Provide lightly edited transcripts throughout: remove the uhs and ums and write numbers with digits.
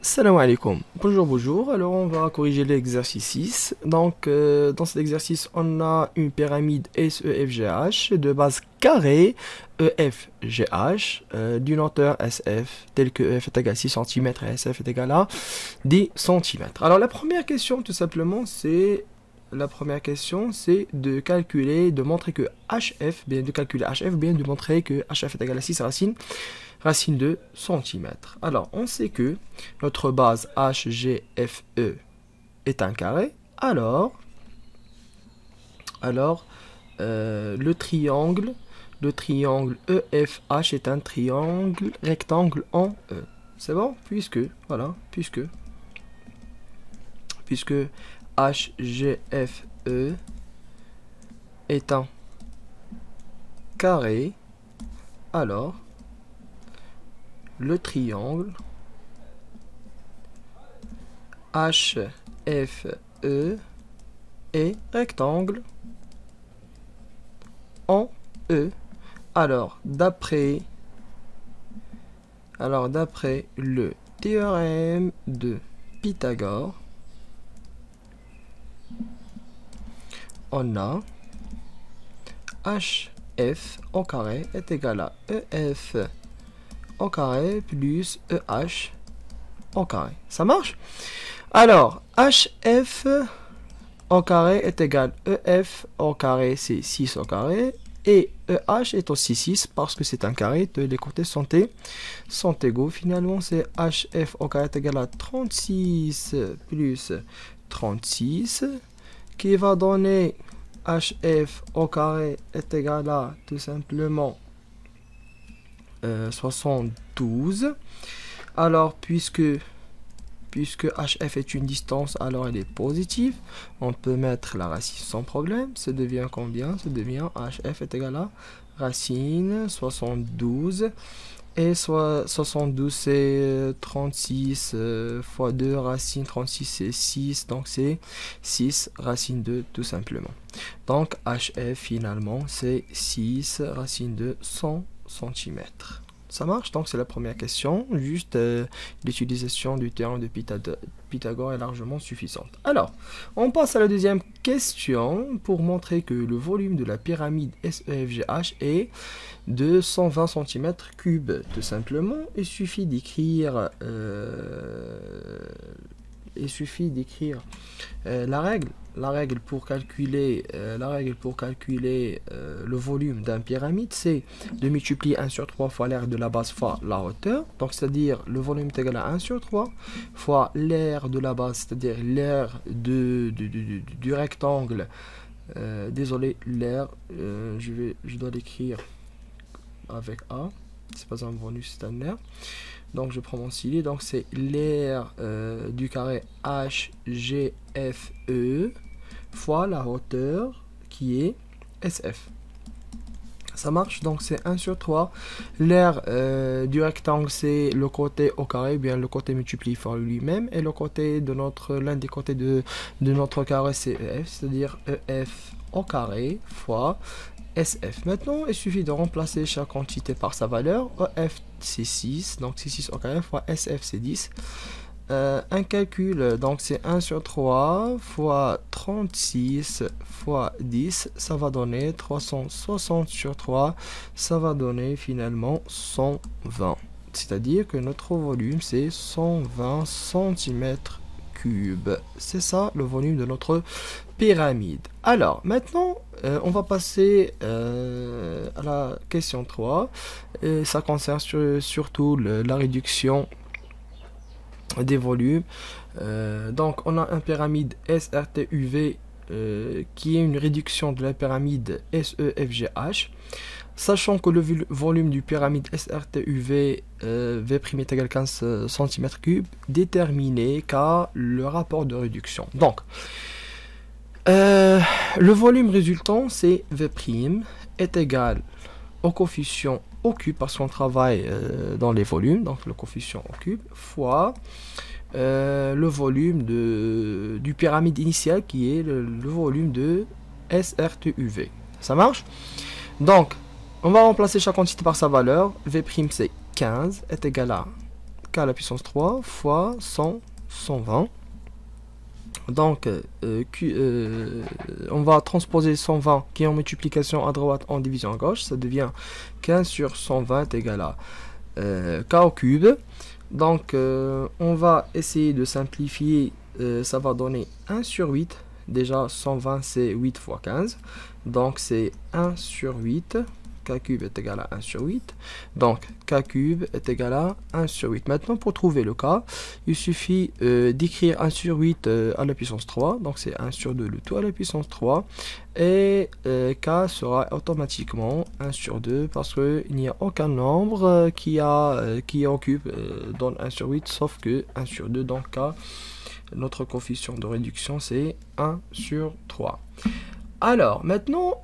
Salam alaikum. Bonjour, bonjour. Alors, on va corriger l'exercice 6. Donc, dans cet exercice, on a une pyramide SEFGH de base carrée EFGH d'une hauteur SF telle que EF est égal à 6 cm et SF est égal à 10 cm. Alors, la première question, tout simplement, c'est de calculer, de montrer que HF, bien de calculer HF, bien de montrer que HF est égal à 6 racine de centimètre. Alors, on sait que notre base HGFE est un carré. Le triangle EFH est un triangle rectangle en E. C'est bon? Puisque HGFE est un carré, alors le triangle HFE est rectangle en E. Alors, d'après le théorème de Pythagore, on a HF au carré est égal à EF au carré plus EH au carré. Ça marche? Alors, HF au carré est égal à EF au carré, c'est 6 au carré. Et EH est aussi 6 parce que c'est un carré. Les côtés sont égaux. Finalement, c'est HF au carré est égal à 36 plus 36 qui va donner HF au carré est égal à tout simplement 72. Alors, puisque HF est une distance, alors elle est positive. On peut mettre la racine sans problème. Ça devient combien? Ça devient HF est égal à racine 72. Et 72 c'est 36 fois 2 racine 36 c'est 6. Donc c'est 6 racine de tout simplement. Donc HF finalement c'est 6 racine de 100 cm. Ça marche, donc c'est la première question. Juste l'utilisation du théorème de Pythagore est largement suffisante. Alors, on passe à la deuxième question pour montrer que le volume de la pyramide SEFGH est de 120 cm3. Tout simplement, il suffit d'écrire la règle pour calculer le volume d'un pyramide, c'est de multiplier 1 sur 3 fois l'aire de la base fois la hauteur. Donc, c'est-à-dire le volume est égal à 1 sur 3 fois l'aire de la base, c'est-à-dire l'aire du rectangle. Désolé, l'aire, je dois l'écrire avec A. C'est pas un bonus, c'est un aire. Donc je prends mon stylet, donc c'est l'aire du carré HGFE fois la hauteur qui est SF. Ça marche, donc c'est 1 sur 3. L'aire du rectangle, c'est le côté au carré, bien le côté multiplié par lui-même, et le côté de l'un des côtés de notre carré, c'est EF, c'est-à-dire EF au carré fois SF. Maintenant, il suffit de remplacer chaque quantité par sa valeur. EF c'est 6, donc c'est 6 au carré fois SF c'est 10. Un calcul, donc c'est 1 sur 3 fois 36 fois 10, ça va donner 360 sur 3, ça va donner finalement 120. C'est-à-dire que notre volume c'est 120 cm3. C'est ça le volume de notre pyramide. Alors, maintenant, on va passer à la question 3. Et ça concerne surtout la réduction des volumes. Donc, on a une pyramide SRTUV qui est une réduction de la pyramide SEFGH. Sachant que le volume du pyramide SRTUV V' est égal à 15 cm3, déterminé car le rapport de réduction. Donc, le volume résultant, c'est V' est égal au coefficient au cube, parce qu'on travaille dans les volumes, donc le coefficient au cube, fois le volume du pyramide initial, qui est le volume de SRTUV. Ça marche? Donc, on va remplacer chaque quantité par sa valeur. V' c'est 15 est égal à k à la puissance 3 fois 100, 120. Donc, on va transposer 120 qui est en multiplication à droite en division à gauche. Ça devient 15 sur 120 égale à k au cube. Donc, on va essayer de simplifier. Ça va donner 1 sur 8. Déjà, 120, c'est 8 fois 15. Donc, c'est 1 sur 8. K cube est égal à 1 sur 8. Donc, K cube est égal à 1 sur 8. Maintenant, pour trouver le K, il suffit d'écrire 1 sur 8 à la puissance 3. Donc, c'est 1 sur 2, le tout à la puissance 3. Et K sera automatiquement 1 sur 2 parce qu'il n'y a aucun nombre qui occupe donne 1 sur 8, sauf que 1 sur 2. Donc, K, notre coefficient de réduction, c'est 1 sur 3. Alors, maintenant,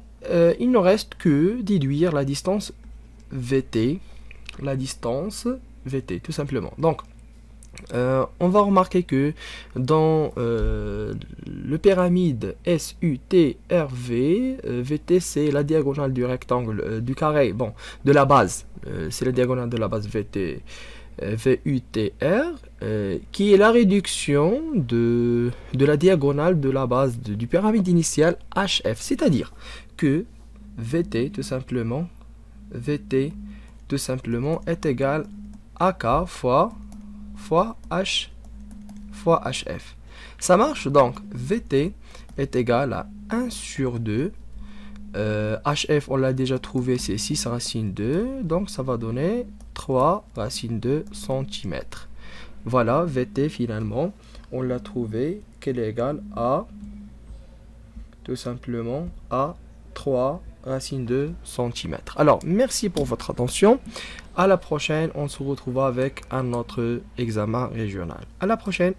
il ne reste que déduire la distance VT, tout simplement. Donc, on va remarquer que dans le pyramide SUTRV, VT c'est la diagonale du rectangle, du carré, bon, de la base, c'est la diagonale de la base VT. VUTR, qui est la réduction de la diagonale de la base du pyramide initiale HF. C'est-à-dire que VT tout simplement est égal à K fois H fois HF. Ça marche donc. VT est égal à 1 sur 2. HF, on l'a déjà trouvé, c'est 6 racine 2. Donc ça va donner 3 racine 2 cm. Voilà, VT finalement, on l'a trouvé qu'elle est égale à tout simplement à 3 racine 2 cm. Alors, merci pour votre attention. À la prochaine, on se retrouvera avec un autre examen régional. À la prochaine.